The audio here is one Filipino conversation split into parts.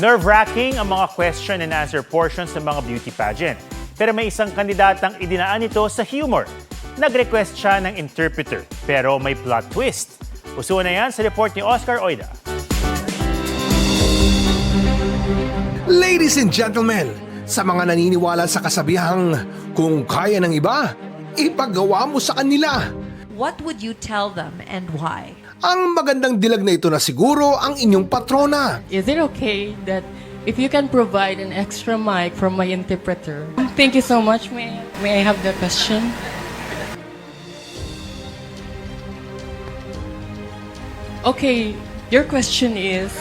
Nerve-wracking ang mga question and answer portions ng mga beauty pageant. Pero may isang kandidatang idinaan ito sa humor. Nag-request siya ng interpreter, pero may plot twist. Usuan na yan sa report ni Oscar Oida. Ladies and gentlemen, sa mga naniniwala sa kasabihang kung kaya ng iba, ipagawa mo sa kanila. What would you tell them and why? Ang magandang dilag na ito na siguro ang inyong patrona. Is it okay that if you can provide an extra mic from my interpreter? Thank you so much. May I have the question? Okay, your question is,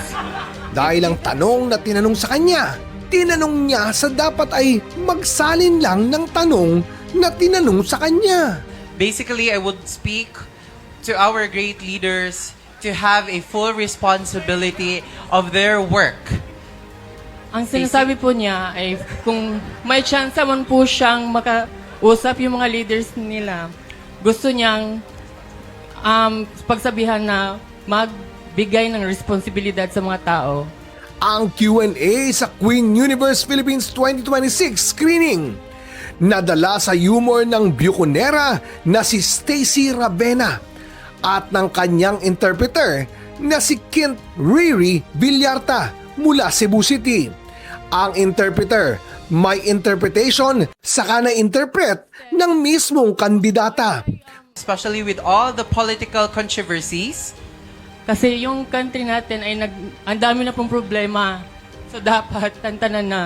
Dahil ang tanong na tinanong sa kanya, tinanong niya sa dapat ay magsalin lang ng tanong na tinanong sa kanya. Basically, I would speak to our great leaders to have a full responsibility of their work. ang sinasabi po niya ay kung may chance man po siyang makausap yung mga leaders nila, gusto niyang pagsabihan na magbigay ng responsibilidad sa mga tao. Ang Q&A sa Queen Universe Philippines 2026 screening. Nadala sa humor ng Buconera na si Stacy Ravena at ng kanyang interpreter na si Kent Riri Villarta mula Cebu City. Ang interpreter may interpretation saka na-interpret ng mismong kandidata. Especially with all the political controversies. Kasi yung country natin ay ang dami na pong problema. So dapat tantanan na.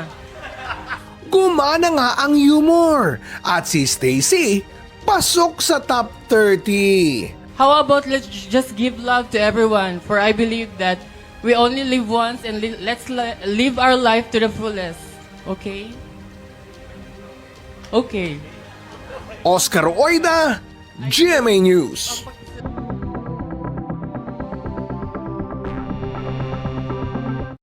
Gumana nga ang humor at si Stacy pasok sa top 30. How about let's just give love to everyone, for I believe that we only live once and let's live our life to the fullest. Okay? Okay. Oscar Oida, GMA News.